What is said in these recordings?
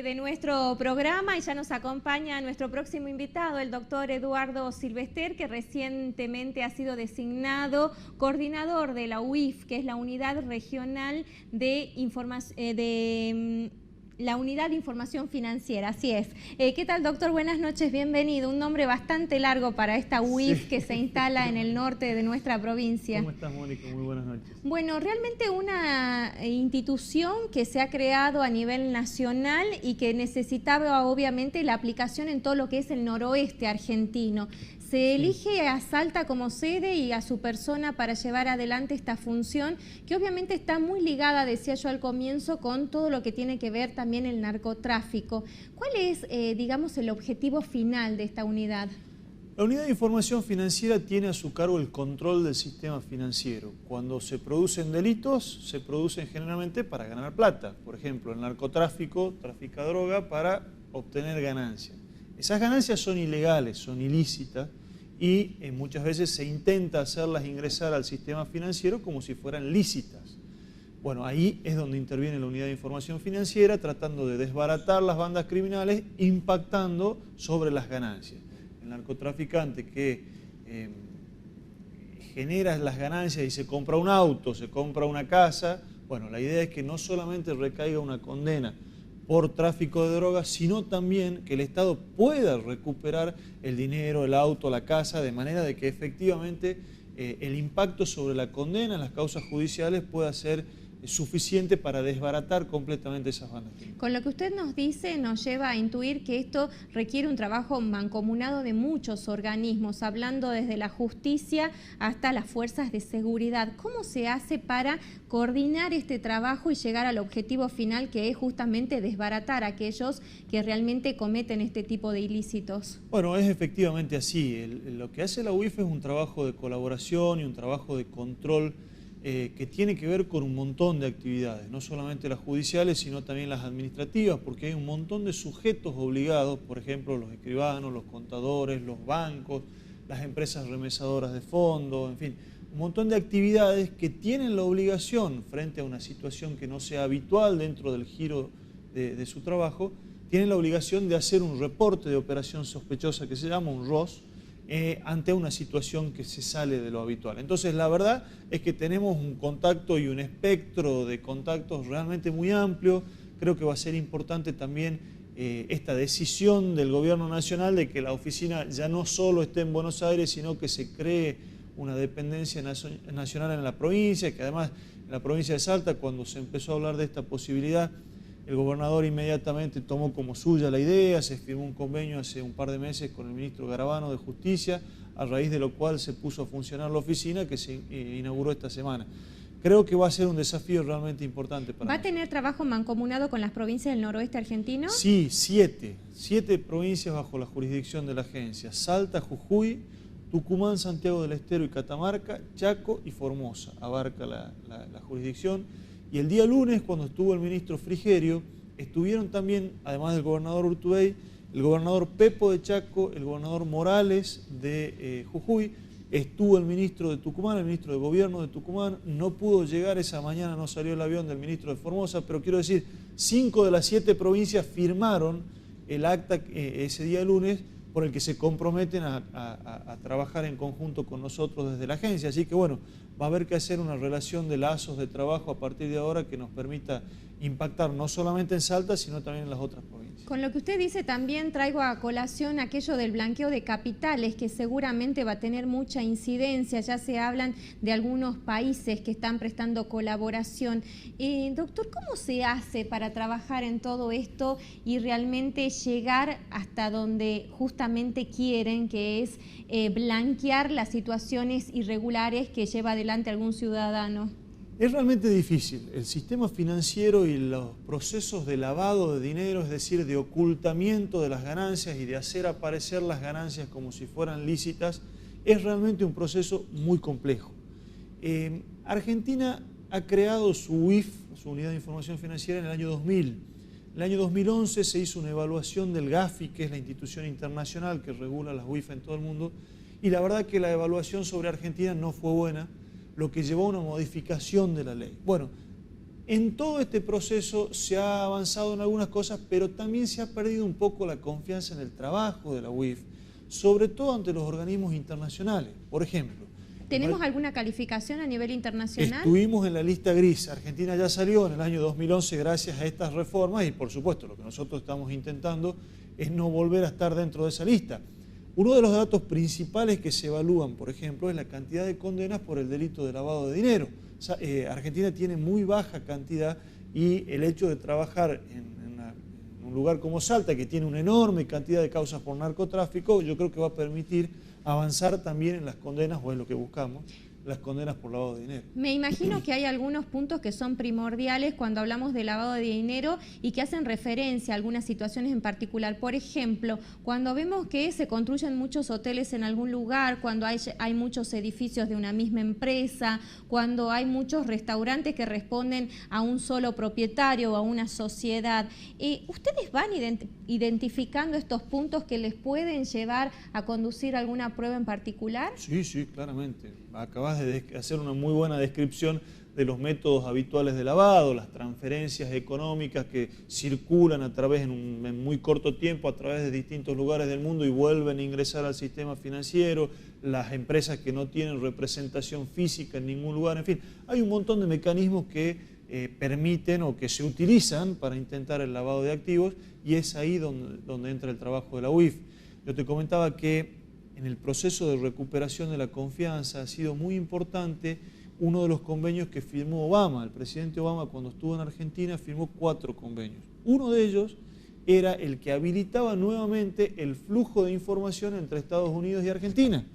De nuestro programa y ya nos acompaña nuestro próximo invitado, el doctor Eduardo Silvester, que recientemente ha sido designado coordinador de la UIF, que es la Unidad Regional de la Unidad de Información Financiera, así es. ¿Qué tal, doctor? Buenas noches, bienvenido. Un nombre bastante largo para esta UIF que se instala en el norte de nuestra provincia. ¿Cómo estás, Mónica? Muy buenas noches. Bueno, realmente una institución que se ha creado a nivel nacional y que necesitaba obviamente la aplicación en todo lo que es el noroeste argentino. Se elige a Salta como sede y a su persona para llevar adelante esta función, que obviamente está muy ligada, decía yo al comienzo, con todo lo que tiene que ver también el narcotráfico. ¿Cuál es, digamos, el objetivo final de esta unidad? La Unidad de Información Financiera tiene a su cargo el control del sistema financiero. Cuando se producen delitos, se producen generalmente para ganar plata. Por ejemplo, el narcotráfico trafica droga para obtener ganancias. Esas ganancias son ilegales, son ilícitas y muchas veces se intenta hacerlas ingresar al sistema financiero como si fueran lícitas. Bueno, ahí es donde interviene la Unidad de Información Financiera tratando de desbaratar las bandas criminales, impactando sobre las ganancias. El narcotraficante que genera las ganancias y se compra un auto, se compra una casa, bueno, la idea es que no solamente recaiga una condena por tráfico de drogas, sino también que el Estado pueda recuperar el dinero, el auto, la casa, de manera de que efectivamente el impacto sobre la condena en las causas judiciales pueda ser suficiente para desbaratar completamente esas bandas. Con lo que usted nos dice, nos lleva a intuir que esto requiere un trabajo mancomunado de muchos organismos, hablando desde la justicia hasta las fuerzas de seguridad. ¿Cómo se hace para coordinar este trabajo y llegar al objetivo final, que es justamente desbaratar a aquellos que realmente cometen este tipo de ilícitos? Bueno, es efectivamente así. Lo que hace la UIF es un trabajo de colaboración y un trabajo de control que tiene que ver con un montón de actividades, no solamente las judiciales, sino también las administrativas, porque hay un montón de sujetos obligados, por ejemplo, los escribanos, los contadores, los bancos, las empresas remesadoras de fondos, en fin, un montón de actividades que tienen la obligación, frente a una situación que no sea habitual dentro del giro de su trabajo, tienen la obligación de hacer un reporte de operación sospechosa que se llama un ROS, ante una situación que se sale de lo habitual. Entonces, la verdad es que tenemos un contacto y un espectro de contactos realmente muy amplio. Creo que va a ser importante también esta decisión del Gobierno Nacional de que la oficina ya no solo esté en Buenos Aires, sino que se cree una dependencia nacional en la provincia, que además en la provincia de Salta, cuando se empezó a hablar de esta posibilidad, el gobernador inmediatamente tomó como suya la idea, se firmó un convenio hace un par de meses con el ministro Garabano de Justicia, a raíz de lo cual se puso a funcionar la oficina que se inauguró esta semana. Creo que va a ser un desafío realmente importante para nosotros. ¿Va a tener trabajo mancomunado con las provincias del noroeste argentino? Sí, siete provincias bajo la jurisdicción de la agencia: Salta, Jujuy, Tucumán, Santiago del Estero y Catamarca, Chaco y Formosa, abarca la jurisdicción. Y el día lunes, cuando estuvo el ministro Frigerio, estuvieron también, además del gobernador Urtubey, el gobernador Pepo de Chaco, el gobernador Morales de Jujuy, estuvo el ministro de Tucumán, el ministro de Gobierno de Tucumán. No pudo llegar esa mañana, no salió el avión del ministro de Formosa, pero quiero decir, 5 de las 7 provincias firmaron el acta ese día lunes por el que se comprometen a trabajar en conjunto con nosotros desde la agencia. Así que bueno, va a haber que hacer una relación de lazos de trabajo a partir de ahora que nos permita impactar no solamente en Salta, sino también en las otras provincias. Con lo que usted dice, también traigo a colación aquello del blanqueo de capitales, que seguramente va a tener mucha incidencia. Ya se hablan de algunos países que están prestando colaboración. Doctor, ¿cómo se hace para trabajar en todo esto y realmente llegar hasta donde justamente quieren, que es blanquear las situaciones irregulares que lleva adelante algún ciudadano? Es realmente difícil. El sistema financiero y los procesos de lavado de dinero, es decir, de ocultamiento de las ganancias y de hacer aparecer las ganancias como si fueran lícitas, es realmente un proceso muy complejo. Argentina ha creado su UIF, su Unidad de Información Financiera, en el año 2000. En el año 2011 se hizo una evaluación del GAFI, que es la institución internacional que regula las UIF en todo el mundo, y la verdad que la evaluación sobre Argentina no fue buena, lo que llevó a una modificación de la ley. Bueno, En todo este proceso se ha avanzado en algunas cosas, pero también se ha perdido un poco la confianza en el trabajo de la UIF, sobre todo ante los organismos internacionales. Por ejemplo, ¿tenemos alguna calificación a nivel internacional? Estuvimos en la lista gris. Argentina ya salió en el año 2011 gracias a estas reformas y, por supuesto, lo que nosotros estamos intentando es no volver a estar dentro de esa lista. Uno de los datos principales que se evalúan, por ejemplo, es la cantidad de condenas por el delito de lavado de dinero. O sea, Argentina tiene muy baja cantidad y el hecho de trabajar en un lugar como Salta, que tiene una enorme cantidad de causas por narcotráfico, yo creo que va a permitir avanzar también en las condenas, o es lo que buscamos, las condenas por lavado de dinero. Me imagino que hay algunos puntos que son primordiales cuando hablamos de lavado de dinero y que hacen referencia a algunas situaciones en particular. Por ejemplo, cuando vemos que se construyen muchos hoteles en algún lugar, cuando hay muchos edificios de una misma empresa, cuando hay muchos restaurantes que responden a un solo propietario o a una sociedad, ¿ustedes van identificando estos puntos que les pueden llevar a conducir alguna prueba en particular? Sí, sí, claramente. Acabas de hacer una muy buena descripción de los métodos habituales de lavado, las transferencias económicas que circulan a través, en muy corto tiempo, a través de distintos lugares del mundo y vuelven a ingresar al sistema financiero, las empresas que no tienen representación física en ningún lugar, en fin, hay un montón de mecanismos que permiten o que se utilizan para intentar el lavado de activos y es ahí donde entra el trabajo de la UIF. Yo te comentaba que en el proceso de recuperación de la confianza ha sido muy importante uno de los convenios que firmó Obama. El presidente Obama, cuando estuvo en Argentina, firmó 4 convenios. Uno de ellos era el que habilitaba nuevamente el flujo de información entre Estados Unidos y Argentina,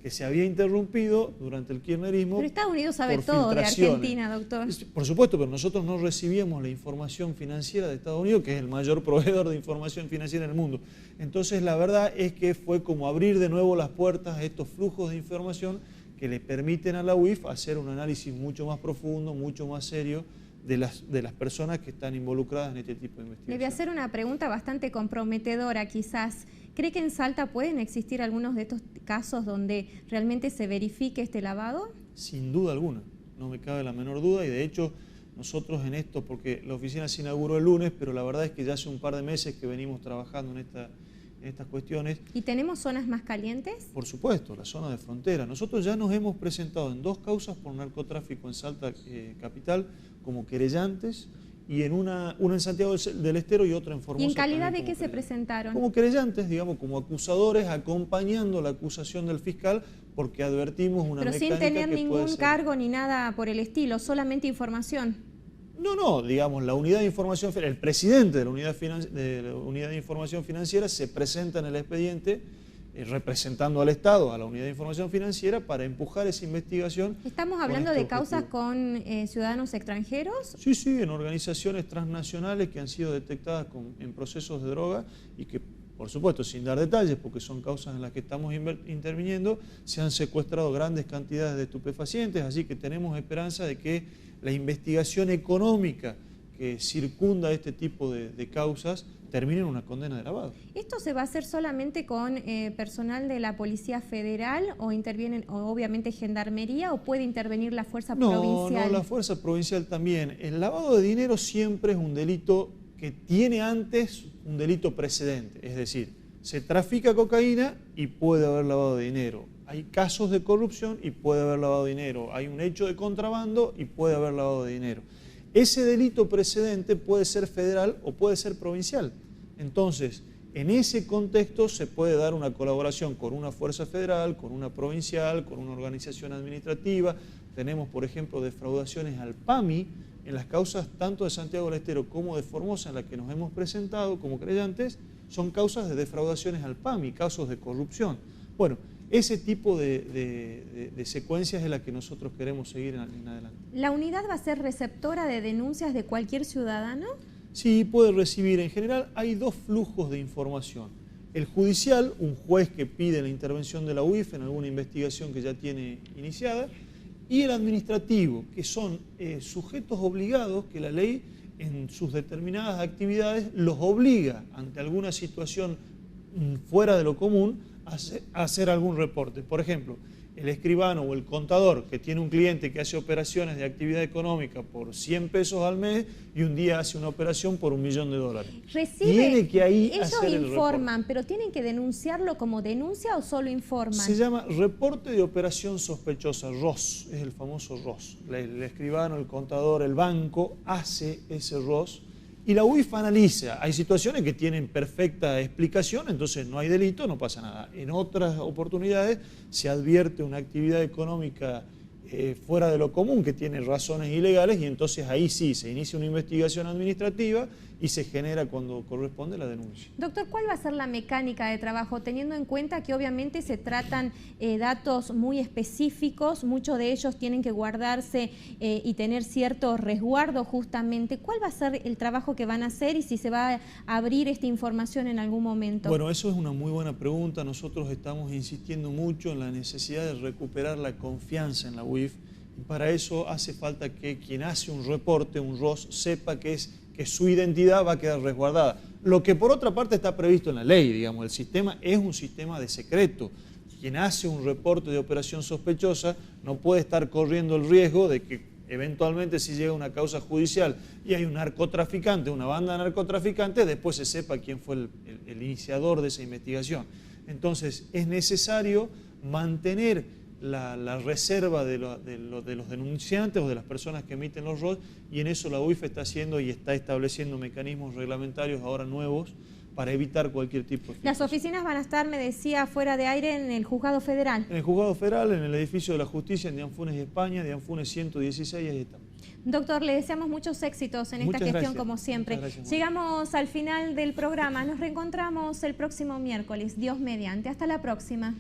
que se había interrumpido durante el kirchnerismo. Pero Estados Unidos sabe todo de Argentina, doctor. Por supuesto, pero nosotros no recibíamos la información financiera de Estados Unidos, que es el mayor proveedor de información financiera en el mundo. Entonces, la verdad es que fue como abrir de nuevo las puertas a estos flujos de información que le permiten a la UIF hacer un análisis mucho más profundo, mucho más serio de las personas que están involucradas en este tipo de investigación. Le voy a hacer una pregunta bastante comprometedora, quizás. ¿Cree que en Salta pueden existir algunos de estos casos donde realmente se verifique este lavado? Sin duda alguna, no me cabe la menor duda y de hecho nosotros en esto, porque la oficina se inauguró el lunes, pero la verdad es que ya hace un par de meses que venimos trabajando en estas cuestiones. ¿Y tenemos zonas más calientes? Por supuesto, la zona de frontera. Nosotros ya nos hemos presentado en 2 causas por narcotráfico en Salta capital como querellantes y en una en Santiago del Estero y otra en Formosa. ¿Y en calidad de qué se presentaron? Como querellantes, digamos, como acusadores, acompañando la acusación del fiscal porque advertimos una mecánica que pero sin tener puede ningún ser... cargo ni nada por el estilo, solamente información. No, digamos, la unidad de información, el presidente de la unidad de información financiera se presenta en el expediente representando al Estado, a la unidad de información financiera, para empujar esa investigación. ¿Estamos hablando de causas con ciudadanos extranjeros? Sí, sí, en organizaciones transnacionales que han sido detectadas en procesos de droga y que, por supuesto, sin dar detalles, porque son causas en las que estamos interviniendo, se han secuestrado grandes cantidades de estupefacientes, así que tenemos esperanza de que la investigación económica que circunda este tipo de causas termine en una condena de lavado. ¿Esto se va a hacer solamente con personal de la Policía Federal o intervienen obviamente Gendarmería o puede intervenir la Fuerza Provincial? No, la Fuerza Provincial también. El lavado de dinero siempre es un delito que tiene antes un delito precedente, es decir, se trafica cocaína y puede haber lavado de dinero. Hay casos de corrupción y puede haber lavado de dinero. Hay un hecho de contrabando y puede haber lavado de dinero. Ese delito precedente puede ser federal o puede ser provincial. Entonces, en ese contexto se puede dar una colaboración con una fuerza federal, con una provincial, con una organización administrativa. Tenemos, por ejemplo, defraudaciones al PAMI en las causas tanto de Santiago del Estero como de Formosa, en las que nos hemos presentado como creyentes, son causas de defraudaciones al PAMI, casos de corrupción. Bueno, ese tipo de secuencias es la que nosotros queremos seguir en adelante. ¿La unidad va a ser receptora de denuncias de cualquier ciudadano? Sí, puede recibir. En general hay 2 flujos de información. El judicial, un juez que pide la intervención de la UIF en alguna investigación que ya tiene iniciada, y el administrativo, que son sujetos obligados que la ley en sus determinadas actividades los obliga ante alguna situación fuera de lo común a hacer algún reporte. Por ejemplo, el escribano o el contador que tiene un cliente que hace operaciones de actividad económica por 100 pesos al mes y un día hace una operación por $1.000.000. Tiene que ahí ellos hacer el informan, reporte. pero ¿tienen que denunciarlo como denuncia o solo informan? Se llama reporte de operación sospechosa, ROS, es el famoso ROS. El escribano, el contador, el banco hace ese ROS y la UIF analiza. Hay situaciones que tienen perfecta explicación, entonces no hay delito, no pasa nada. En otras oportunidades se advierte una actividad económica fuera de lo común, que tiene razones ilegales, y entonces ahí sí se inicia una investigación administrativa y se genera cuando corresponde la denuncia. Doctor, ¿cuál va a ser la mecánica de trabajo? Teniendo en cuenta que obviamente se tratan datos muy específicos, muchos de ellos tienen que guardarse y tener cierto resguardo justamente. ¿Cuál va a ser el trabajo que van a hacer y si se va a abrir esta información en algún momento? Bueno, eso es una muy buena pregunta. Nosotros estamos insistiendo mucho en la necesidad de recuperar la confianza en la UIF y para eso hace falta que quien hace un reporte, un ROS, sepa que su identidad va a quedar resguardada. Lo que por otra parte está previsto en la ley, digamos, el sistema es un sistema de secreto. Quien hace un reporte de operación sospechosa no puede estar corriendo el riesgo de que eventualmente si llega una causa judicial y hay un narcotraficante, una banda de narcotraficantes, después se sepa quién fue el iniciador de esa investigación. Entonces es necesario mantener la reserva de los denunciantes o de las personas que emiten los ROS y en eso la UIF está haciendo y está estableciendo mecanismos reglamentarios ahora nuevos para evitar cualquier tipo de filtración. Las oficinas van a estar, me decía, fuera de aire en el Juzgado Federal. En el Juzgado Federal, en el edificio de la Justicia, en Dianfunes, España, Dianfunes 116, ahí estamos. Doctor, le deseamos muchos éxitos en esta gestión como siempre. Llegamos al final del programa, nos reencontramos el próximo miércoles, Dios mediante. Hasta la próxima.